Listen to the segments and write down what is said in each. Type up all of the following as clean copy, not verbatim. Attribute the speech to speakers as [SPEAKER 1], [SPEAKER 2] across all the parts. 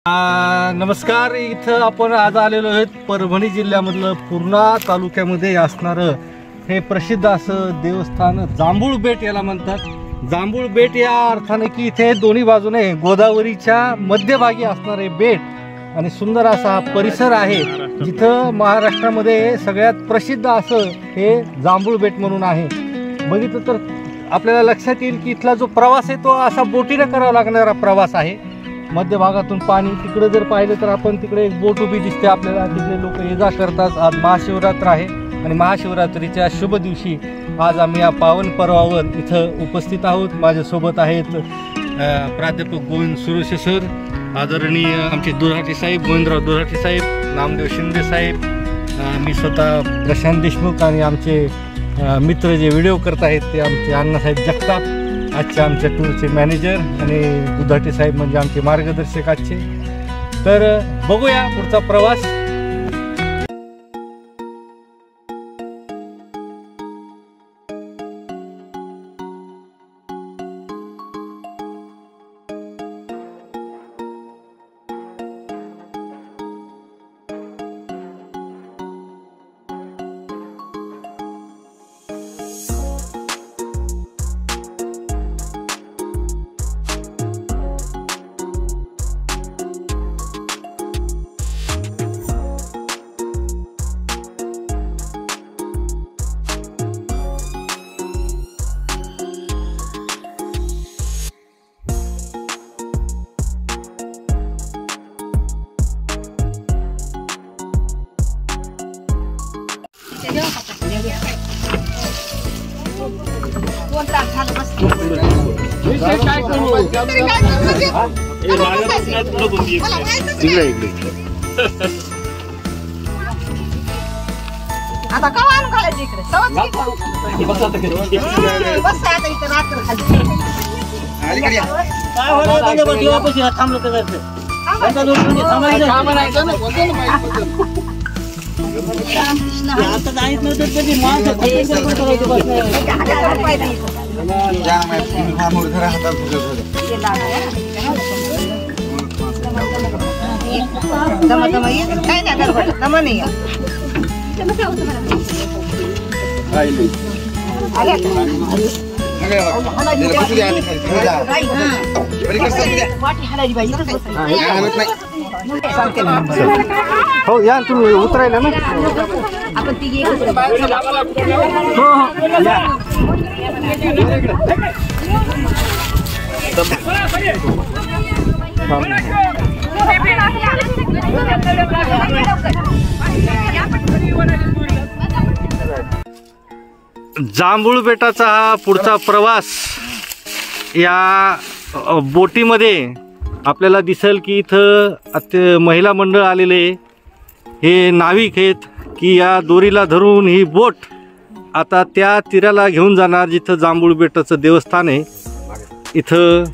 [SPEAKER 1] नमस्कार. इथं आपण आज आलेलो आहेत परभणी जिल्ह्यामधलं पूर्णा तालुक्यामध्ये असणारं हे प्रसिद्ध असं देवस्थान जांभूळ बेट याला म्हणतात. जांभूळ बेट या अर्थाने की इथे दोन्ही बाजूने गोदावरीच्या मध्यभागी असणारे बेट आणि सुंदर असा हा परिसर आहे, जिथं महाराष्ट्रामध्ये सगळ्यात प्रसिद्ध असं हे जांभूळ बेट म्हणून आहे. बघितलं तर आपल्याला लक्षात येईल की इथला जो प्रवास आहे तो असा बोटीने करावा लागणारा प्रवास आहे. मध्य भागातून पाणी तिकडे जर पाहिलं तर आपण तिकडे एक बोट उभी दिसते आपल्याला. तिथले लोक ये जा करतात. आज महाशिवरात्र आहे आणि महाशिवरात्रीच्या शुभ दिवशी आज आम्ही या पावन पर्वावर इथं उपस्थित आहोत. माझ्यासोबत आहेत प्राध्यापक गोविंद सुरेश सर, आदरणीय आमचे दुधाटे साहेब, गोविंदराव दुधाटे साहेब, नामदेव शिंदे साहेब, मी स्वतः प्रशांत देशमुख आणि आमचे मित्र जे व्हिडिओ करत आहेत ते आमचे अण्णासाहेब जगताप, आजचे आमच्या टूरचे मॅनेजर, आणि दुधाटे साहेब म्हणजे आमचे मार्गदर्शक आजचे. तर बघूया पुढचा प्रवास.
[SPEAKER 2] आता का आणून घालायचं इकडे काय नाही गडबड दमा नाही.
[SPEAKER 1] हो या तुम्ही उतरायला ना.
[SPEAKER 2] आपण ती
[SPEAKER 1] जांभूळ बेटाचा हा पुढचा प्रवास. या बोटीमध्ये आपल्याला दिसेल की इथं महिला मंडळ आलेले, हे नाविक आहेत की या दोरीला धरून ही बोट आता त्या तीराला घेऊन जाणार जिथं जांभूळ बेटाचं देवस्थान आहे. इथं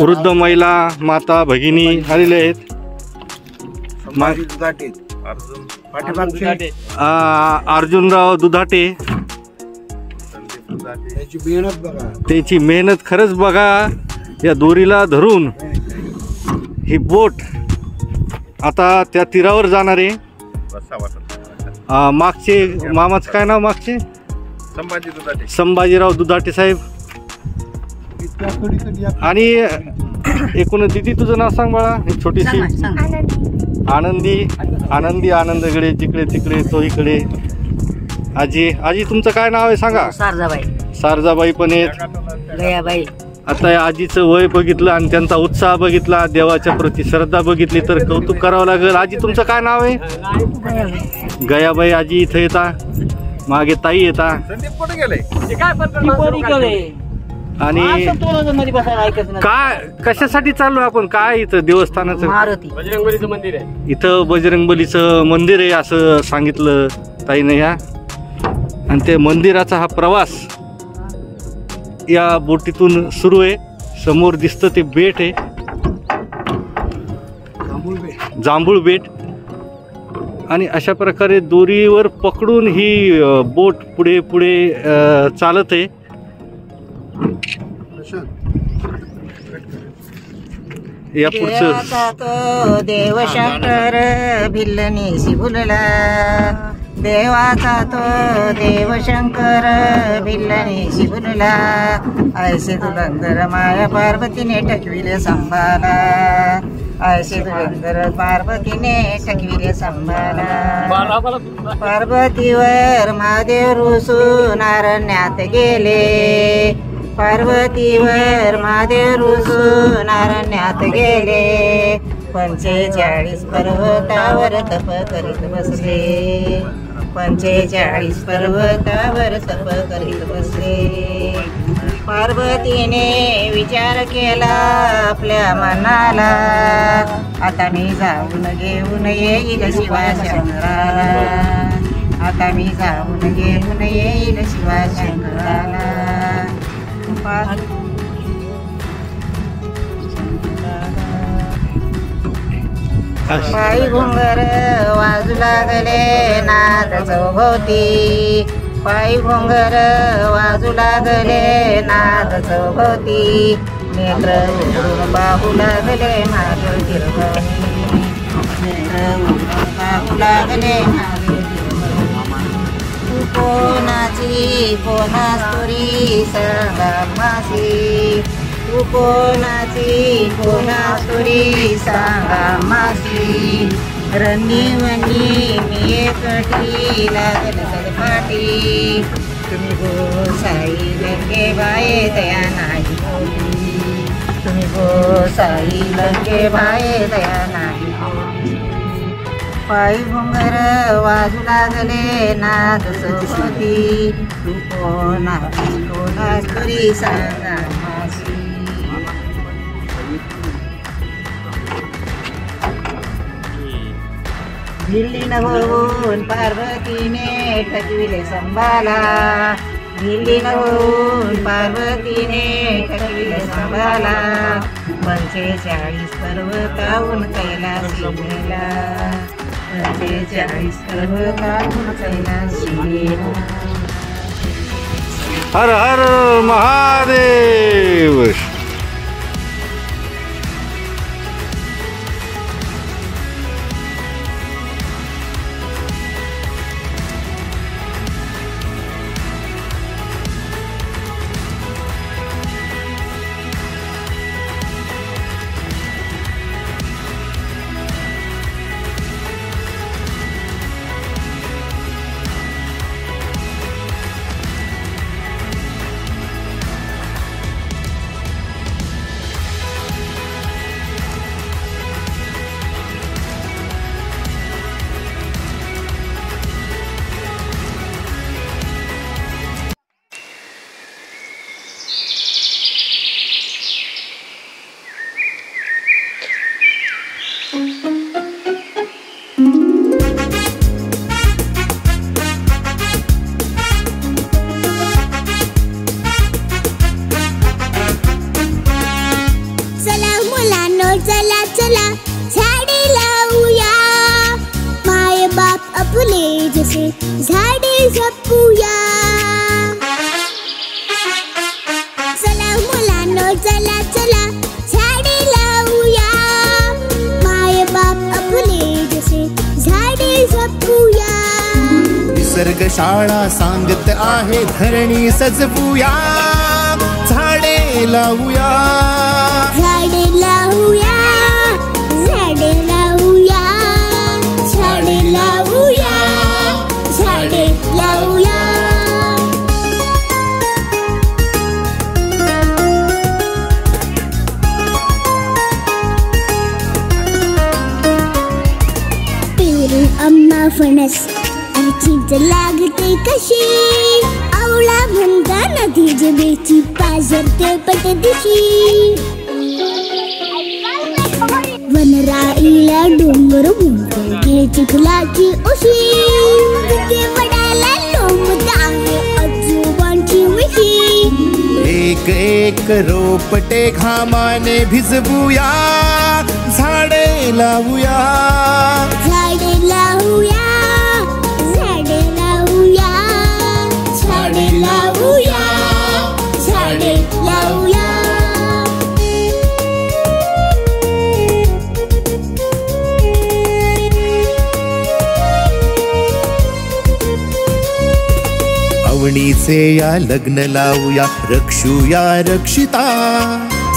[SPEAKER 1] वृद्ध महिला, माता, भगिनी आलेले आहेत. अर्जुनराव दुधाटे, त्याची मेहनत खरंच बघा. या दोरीला धरून ही बोट आता त्या तीरावर जाणार आहे. मागचे मामाचं काय नाव? मागचे संभाजीराव दुधाटे साहेब. आणि एकूण दिदी तुझं नाव सांग बाळा. छोटीशी आनंदी. आनंदी आनंदगडे जिकडे तिकडे तो इकडे. आजी, आजी तुमचं काय नाव आहे सांगा?
[SPEAKER 2] सारजाबाई.
[SPEAKER 1] सारजाबाई पण आहेत.
[SPEAKER 2] गयाबाई.
[SPEAKER 1] आता या आजीचं वय बघितलं आणि त्यांचा उत्साह बघितला, देवाच्या प्रति श्रद्धा बघितली तर कौतुक करावं लागेल. आजी तुमचं काय नाव आहे? गयाबाई. आजी इथं येता, मागे ताई येता. आणि काय कशासाठी चाललो आपण? काय इथं देवस्थानाचं
[SPEAKER 2] बजरंगबलीचं मंदिर आहे.
[SPEAKER 1] इथं बजरंगबलीचं मंदिर आहे असं सांगितलं ताईनं ह्या. आणि ते मंदिराचा हा प्रवास या बोटीतून सुरू आहे. समोर दिसतं ते बेट आहे, जांभूळ बेट. आणि अशा प्रकारे दोरीवर पकडून ही बोट पुढे पुढे चालत आहे. या पुढचं
[SPEAKER 2] देवाचा तो देव शंकर भिल्लनीशी बोलला, देवाचा तो देव शंकर भिल्लनीशी बोलला, ऐसे दुरंदर माया पार्वतीने टकविले संभाला, ऐसे दुरंदर पार्वतीने टकविले संभाला. पार्वतीवर महादेव रुसून अरण्यात गेले, पार्वतीवर महादेव रुसून अरण्यात गेले, 45 पर्वतावर तप करीत बसले, 45 पर्वतावर तप करीत बसले. पार्वतीने विचार केला आपल्या मनाला, आता मी जाऊन घेऊन येईल शिवशंकराला, आता मी जाऊन घेऊन येईल शिवशंकराला. पायी घुंगर वाजू लागले नाद चौभोवती, पायी घुंगर वाजू लागले नाद चौभोवती, नेत्र उघडून पाहू लागले महादेव तिरभवनी, नेत्र उघडून पाहू लागले महादेव तिरभवनी. तू कोणाची कोणास्तुरी सांगा मासी, तू कोणाची कोणास्तुरी सांगा मासी, रंगीवनी मी एकटी लागल सदपाटी, तुम्ही गोसाई लंके बाये दया नाही होती, तुम्ही गोसाई लंके बाये दया नाही होती. पायी घुंगर वाजू लागले नाद चौभोवती, तू कोणाची कोणास्तुरी सांगा मासी. दिल्लीन होऊन पार्वतीने टकविले संभाला, दिल्लीन होऊन पार्वतीने टकविले संभाला, 45 पर्वताहून कैलासी गेला, 45 पर्वताहून कैलासी गेला.
[SPEAKER 1] हर हर महादेव.
[SPEAKER 3] चला चला झाडे लावूया, माय बाप आपले जसे झाडे जपूया. चला मुलांनो चला चला झाडे लावूया, माय बाप आपले जसे झाडे जपूया.
[SPEAKER 4] निसर्ग शाळा सांगत आहे धरणी सजवूया, झाडे लावूया,
[SPEAKER 3] झाडे लावूया, झाडे लावूया, झाडे लावूया, झाडे लावूया. पेरू आंबा फणस आणि चिंच लागते कशी, आवळा म्हणता नदी जबेची पाझरते पटदिशी. वनराईला डोंगर मुंगे चिखलाची उशी, तिथे वडाला लोंबत आहे आजोबांची विशी.
[SPEAKER 4] एक एक रोपटे घामाने भिजवूया, झाडे लावूया,
[SPEAKER 3] झाडे लावूया, झाडे लावूया, झाडे लावूया, झाडे लावूया.
[SPEAKER 4] भावणीचे या लग्न लावूया, रक्षूया रक्षिता,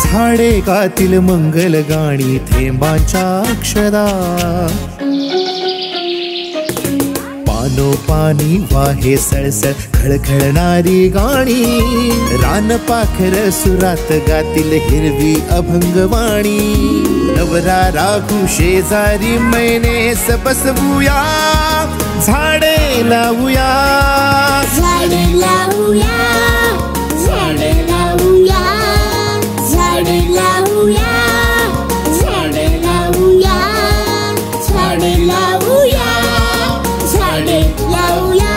[SPEAKER 4] झाडे गातील मंगल गाणी थेंबांच्या अक्षरा, पानोपानी वाहे सळसळ खळखळणारी गाणी, रानपाखर सुरात गातील हिरवी अभंगवाणी, नवरा राघू शेजारी मैनेस बसवूया, झाडे लावूया,
[SPEAKER 3] झाडे लावूया, झाडे लावूया, झाडे लावूया, झाडे लावूया, झाडे लावूया, झाडे लावूया.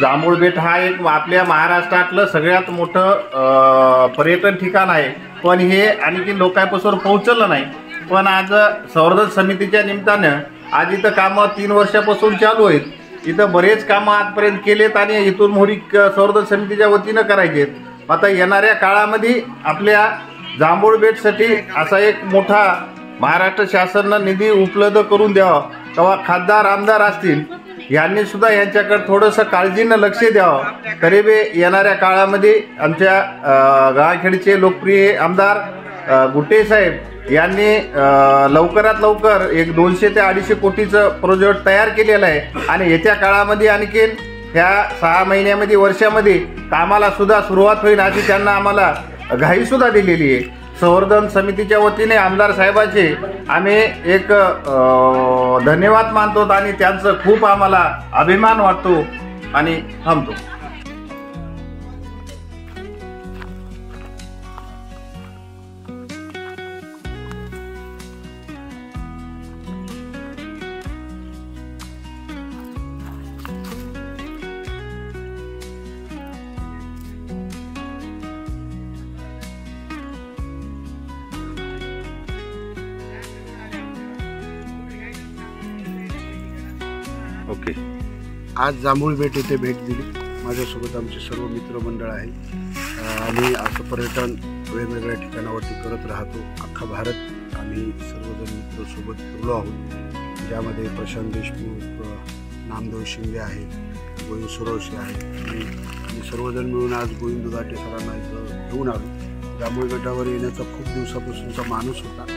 [SPEAKER 5] जांभूळबेट हा एक आपल्या महाराष्ट्रातलं सगळ्यात मोठं पर्यटन ठिकाण आहे, पण हे आणखी लोकांपासून पोहोचलं नाही. पण आज संवर्धन समितीच्या निमित्तानं आज इथं कामं 3 वर्षापासून चालू आहेत. इथं बरेच कामं आजपर्यंत केलेत आणि इथून मोठी संवर्धन समितीच्या वतीनं करायचे आहेत. आता येणाऱ्या काळामध्ये आपल्या जांभूळबेटसाठी असा एक मोठा महाराष्ट्र शासनानं निधी उपलब्ध करून द्यावा. तेव्हा खासदार आमदार असतील यांनी सुद्धा यांच्याकडे थोडंसं काळजीनं लक्ष द्यावं. तरी येणाऱ्या काळामध्ये आमच्या गावाखेडचे लोकप्रिय आमदार गुट्टे साहेब यांनी लवकरात लवकर एक 200 ते 250 कोटीचं प्रोजेक्ट तयार केलेलं आहे आणि येत्या काळामध्ये आणखीन ह्या 6 महिन्यामध्ये वर्षामध्ये कामाला सुद्धा सुरुवात होईल अशी त्यांना आम्हाला घाई सुद्धा दिलेली आहे. संवर्धन समितीच्या वतीने आमदार साहेबांचे आम्ही एक धन्यवाद मानतो आणि त्यांचं खूप आम्हाला अभिमान वाटतो आणि थांबतो.
[SPEAKER 1] ओके.
[SPEAKER 6] आज जांभूळबेट येथे भेट दिली. माझ्यासोबत आमचे सर्व मित्रमंडळ आहे. आम्ही असं पर्यटन वेगवेगळ्या ठिकाणावरती करत राहतो. अख्खा भारत आम्ही सर्वजण मित्र सोबत फिरलो आहोत, ज्यामध्ये प्रशांत देशमुख, नामदेव शिंदे आहेत, गोविंद सुरोशे आहेत. आम्ही सर्वजण मिळून आज गोविंद दुधाटे सरांना इथं घेऊन आलो. जांभूळबेटावर येण्याचा खूप दिवसापासूनचा माणूस होता.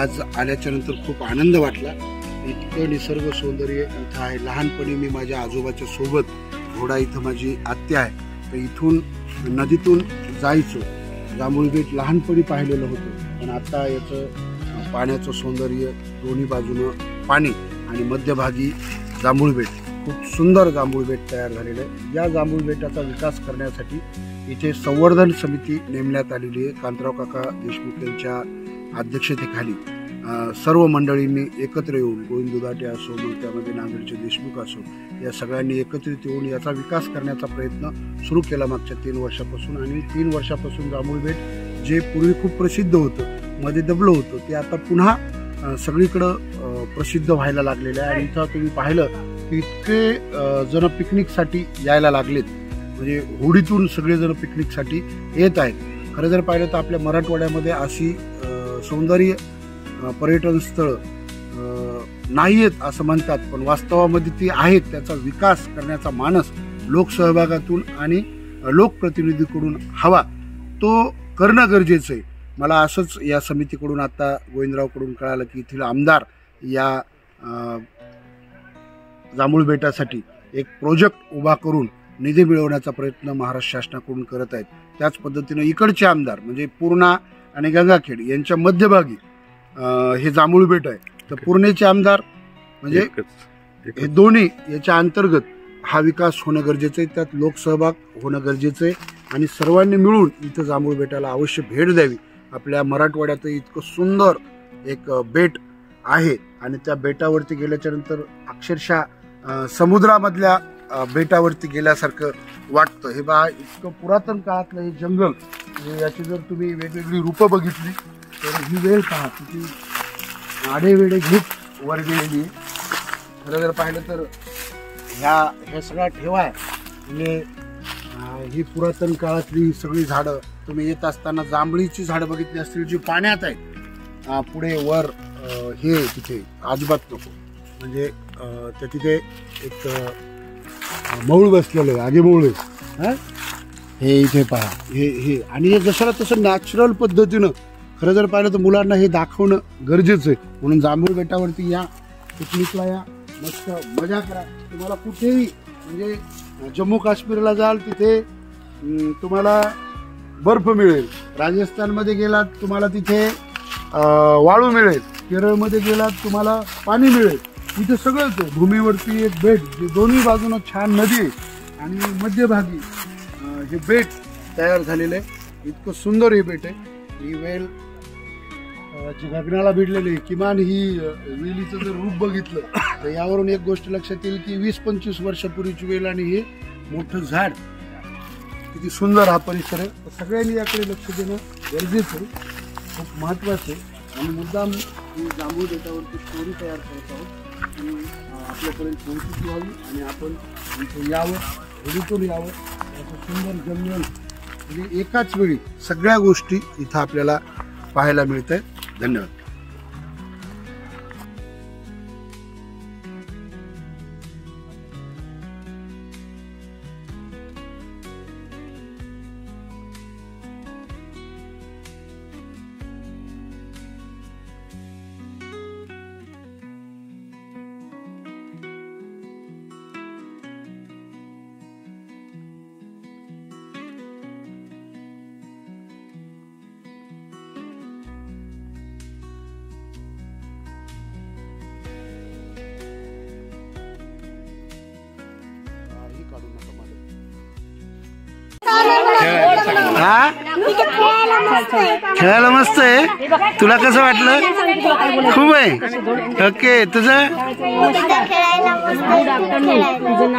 [SPEAKER 6] आज आल्याच्या नंतर खूप आनंद वाटला. इतकं निसर्ग सौंदर्य इथं आहे. लहानपणी मी माझ्या आजोबाच्या सोबत, घोडा इथं माझी आत्या आहे, तर इथून नदीतून जायचो. जांभूळबेट लहानपणी पाहिलेलं होतं, पण आता याचं पाण्याचं सौंदर्य, दोन्ही बाजूनं पाणी आणि मध्यभागी जांभूळबेट, खूप सुंदर जांभूळबेट तयार झालेलं आहे. या जांभूळबेटाचा विकास करण्यासाठी इथे संवर्धन समिती नेमण्यात आलेली आहे. कांतराव काका देशमुख यांच्या अध्यक्षतेखाली सर्व मंडळींनी एकत्र येऊन, गोविंद दुधाटे असो, मग त्यामध्ये नांदेडचे देशमुख असो, या सगळ्यांनी एकत्रित येऊन याचा विकास करण्याचा प्रयत्न सुरू केला मागच्या 3 वर्षापासून. आणि 3 वर्षापासून जांभूळबेट जे पूर्वी खूप प्रसिद्ध होतं, मध्ये दबलं होतं, ते आता पुन्हा सगळीकडं प्रसिद्ध व्हायला लागलेलं आहे. आणि इथं तुम्ही पाहिलं की इतके जण पिकनिकसाठी यायला लागलेत, म्हणजे होडीतून सगळेजण पिकनिकसाठी येत आहेत. खरं जर पाहिलं तर आपल्या मराठवाड्यामध्ये अशी सौंदर्य पर्यटन स्थळं नाही आहेत असं म्हणतात, पण वास्तवामध्ये ती आहेत. त्याचा विकास करण्याचा मानस लोकसहभागातून आणि लोकप्रतिनिधीकडून हवा, तो करणं गरजेचं आहे. मला असंच या समितीकडून आता गोविंदरावकडून कळालं की इथले आमदार या जांभूळबेटासाठी एक प्रोजेक्ट उभा करून निधी मिळवण्याचा प्रयत्न महाराष्ट्र शासनाकडून करत आहेत. त्याच पद्धतीनं इकडचे आमदार म्हणजे पूर्णा आणि गंगाखेड यांच्या मध्यभागी हे जांभूळबेट आहे. तर पूर्णेचे आमदार म्हणजे हे दोन्ही याच्या अंतर्गत हा विकास होणं गरजेचं आहे, त्यात लोकसहभाग होणं गरजेचं आहे. आणि सर्वांनी मिळून इथं जांभूळबेटाला अवश्य भेट द्यावी. आपल्या मराठवाड्यात इतकं सुंदर एक बेट आहे आणि त्या बेटावरती गेल्याच्या नंतर अक्षरशः समुद्रामधल्या बेटावरती गेल्यासारखं वाटतं. हे बा इतकं पुरातन काळातलं हे जंगल, याची जर तुम्ही वेगवेगळी रूपं बघितली तर ही वेळ पहा किती आडेवेडे घेत वर गेलेली. खरं जर पाहिलं तर ह्या सगळ्या ठेवा आहे म्हणजे ही पुरातन काळातली सगळी झाडं तुम्ही येत असताना जांभळीची झाडं बघितली असतील जी पाण्यात आहेत. पुढे वर हे तिथे अजिबात नको म्हणजे त्या तिथे एक मऊळ बसलेलं आहे, आगीमऊळ आहे. हे इथे पहा हे आणि हे जसं तसं नॅचरल पद्धतीनं खरं जर पाहिलं तर मुलांना हे दाखवणं गरजेचं आहे. म्हणून जांभूळ बेटावरती या, पिकनिकला या, मस्त मजा करा. तुम्हाला कुठेही म्हणजे जम्मू काश्मीरला जाल तिथे तुम्हाला बर्फ मिळेल, राजस्थानमध्ये गेलात तुम्हाला तिथे वाळू मिळेल, केरळमध्ये गेलात तुम्हाला पाणी मिळेल. इथे सगळंच आहे. भूमीवरती एक बेट जे दोन्ही बाजूनं छान नदी आहे आणि मध्यभागी हे बेट तयार झालेलं आहे. इतकं सुंदर हे बेट आहे. ही वेल जी गगनाला भिडलेली आहे. किमान ही वेलीचं जर रूप बघितलं तर यावरून एक गोष्ट लक्षात येईल की 20-25 वर्षापूर्वीची वेल आणि हे मोठं झाड. किती सुंदर हा परिसर आहे. सगळ्यांनी याकडे लक्ष देणं गरजेचं आहे, खूप महत्त्वाचं आहे. आणि मुद्दाम ही जांभूळ बेटावरती स्टोरी तयार करत आहोत की आपल्यापर्यंत पोहोचती व्हावी आणि आपण इथं यावं, घडीतून यावं. असं सुंदर जंगल म्हणजे एकाच वेळी सगळ्या गोष्टी इथं आपल्याला पाहायला मिळत आहेत. धन्यवाद. हा खेळायला मस्त आहे. तुला कसं वाटलं? खूप आहे. ओके, तुझं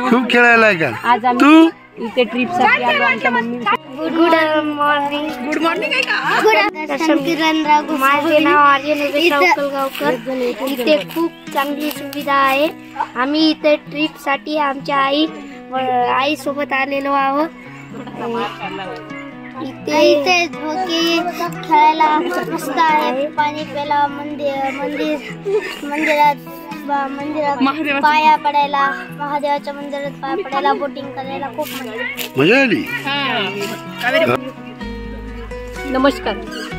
[SPEAKER 6] खूप खेळायला आहे का? तू
[SPEAKER 7] इथे ट्रिप साठी आलो आमच्या mummy.
[SPEAKER 3] Good morning. Good morning आहे का? माझे नाव आर्यन गावकर. इथे खूप चांगली सुविधा आहे. आम्ही इथे ट्रिप साठी आमच्या आई सोबत आलेलो आहोत. इथे खेळायला मस्त आहे. पाणी प्यायला, मंदिरात पाया पडायला, महादेवाच्या मंदिरात पाया पडायला, बोटिंग करायला खूप
[SPEAKER 6] मजा आली.
[SPEAKER 7] नमस्कार,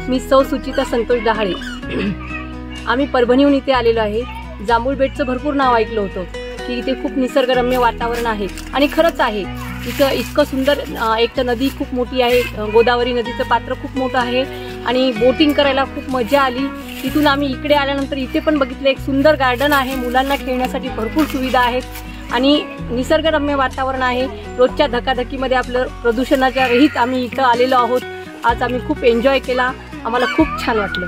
[SPEAKER 7] मी सौ सुचिता संतोष डहाळे. आम्ही परभणीहून इथे आलेलो आहे. जांभूळ बेटचं भरपूर नाव ऐकलं होतं की इथे खूप निसर्गरम्य वातावरण आहे आणि खरंच आहे. इथं इतकं सुंदर, एक तर नदी खूप मोठी आहे, गोदावरी नदीचं पात्र खूप मोठं आहे आणि बोटिंग करायला खूप मजा आली. तिथून आम्ही इकडे आल्यानंतर इथे पण बघितलं, एक सुंदर गार्डन आहे. मुलांना खेळण्यासाठी भरपूर सुविधा आहेत आणि निसर्गरम्य वातावरण आहे. रोजच्या धकाधकीमध्ये आपलं प्रदूषणाच्या रहित आम्ही इथं आलेलो आहोत. आज आम्ही खूप एन्जॉय केला. आम्हाला खूप छान वाटलं.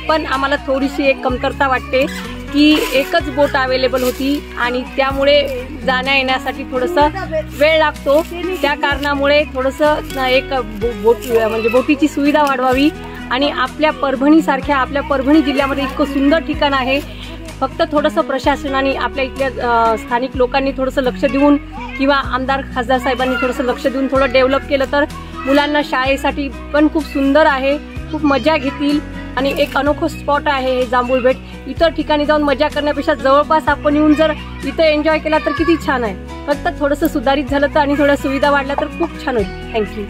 [SPEAKER 7] पण आम्हाला थोडीशी एक कमतरता वाटते की एकच बोट अवेलेबल होती आणि त्यामुळे जाण्या येण्यासाठी थोडंसं वेळ लागतो. त्या कारणामुळे थोडंसं एक म्हणजे बोटीची सुविधा वाढवावी. आणि आपल्या परभणीसारख्या आपल्या परभणी जिल्ह्यामध्ये इतकं सुंदर ठिकाण आहे. फक्त थोडंसं प्रशासनाने, आपल्या इथल्या स्थानिक लोकांनी थोडंसं लक्ष देऊन किंवा आमदार खासदार साहेबांनी थोडंसं लक्ष देऊन थोडं डेव्हलप केलं तर मुलांना शाळेसाठी पण खूप सुंदर आहे, खूप मजा घेतील. आणि एक अनोखं स्पॉट आहे हे जांभूळ बेट. इतर ठिकाणी जाऊन मजा करण्यापेक्षा जवळपास आपण येऊन जर इथं एन्जॉय केला तर किती छान आहे. फक्त थोडंसं सुधारित झालं तर आणि थोड्या सुविधा वाढल्या तर खूप छान होईल. थँक्यू.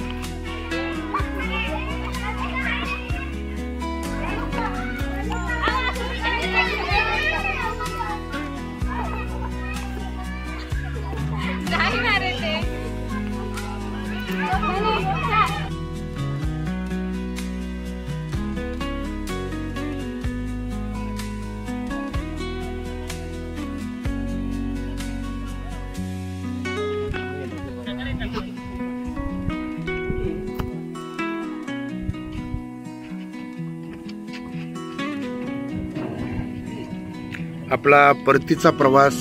[SPEAKER 6] आपला परतीचा प्रवास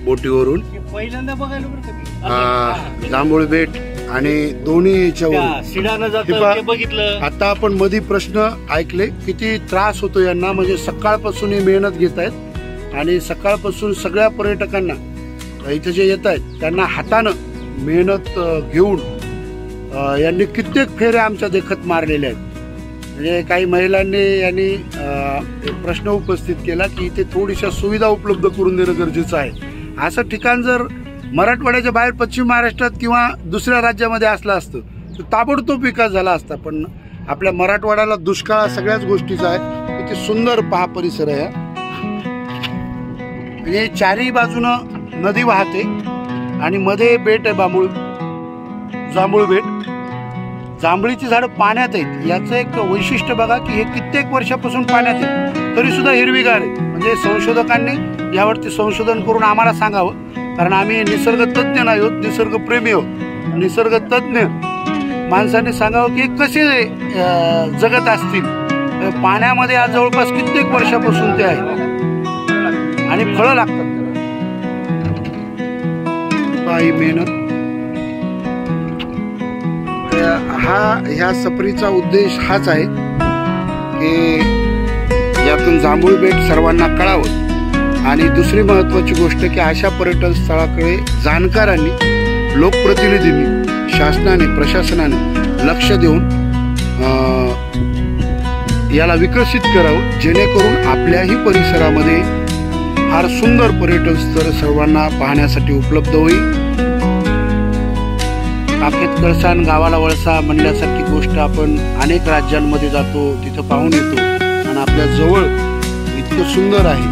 [SPEAKER 6] बोटीवरून
[SPEAKER 1] पहिल्यांदा बघायला
[SPEAKER 6] जांभूळ बेट आणि दोन्ही याच्यावर
[SPEAKER 1] बघितलं.
[SPEAKER 6] आता आपण मध्ये प्रश्न ऐकले, किती त्रास होतो यांना. म्हणजे सकाळपासून हे मेहनत घेत आहेत आणि सकाळपासून सगळ्या पर्यटकांना इथे जे येत आहेत त्यांना हातानं मेहनत घेऊन यांनी कित्येक फेऱ्या आमच्या देखत मारलेल्या आहेत. म्हणजे काही महिलांनी यांनी एक प्रश्न उपस्थित केला की इथे थोडीशा सुविधा उपलब्ध करून देणं गरजेचं आहे. असं ठिकाण जर मराठवाड्याच्या बाहेर पश्चिम महाराष्ट्रात किंवा दुसऱ्या राज्यामध्ये असलं असतं तर ताबडतोब विकास झाला असता. पण आपल्या मराठवाड्याला दुष्काळ सगळ्याच गोष्टीचा आहे. किती सुंदर पहा परिसर आहे. म्हणजे चारही बाजूनं नदी वाहते आणि मध्ये बेट आहे जांभूळ बेट. जांभळीची झाडं पाण्यात आहेत. याचं एक वैशिष्ट्य बघा की हे कित्येक वर्षापासून पाण्यात आहेत तरी सुद्धा हिरवीगार आहे. म्हणजे संशोधकांनी यावरती संशोधन करून आम्हाला सांगावं, कारण आम्ही निसर्गतज्ञ नाही आहोत, निसर्गप्रेमी आहोत. निसर्गतज्ञ माणसांनी सांगावं की कसे जगत असतील. पाण्यामध्ये आज जवळपास कित्येक वर्षापासून ते आहे आणि फळं लागतात. ही मेहनत ह्या सफरीचा उद्देश हाच आहे की यातून जांभूळ बेट सर्वांना कळावं. आणि दुसरी महत्त्वाची गोष्ट की अशा पर्यटन स्थळाकडे जाणकारांनी, लोकप्रतिनिधींनी, शासनाने, प्रशासनाने लक्ष देऊन याला विकसित करावं, जेणेकरून आपल्याही परिसरामध्ये फार सुंदर पर्यटन स्थळ सर्वांना पाहण्यासाठी उपलब्ध होईल. काखेत कळसाण गावाला वळसा म्हणण्यासारखी गोष्ट आपण अनेक राज्यांमध्ये जातो, तिथं पाहून येतो आणि आपल्या जवळ इतकं सुंदर आहे.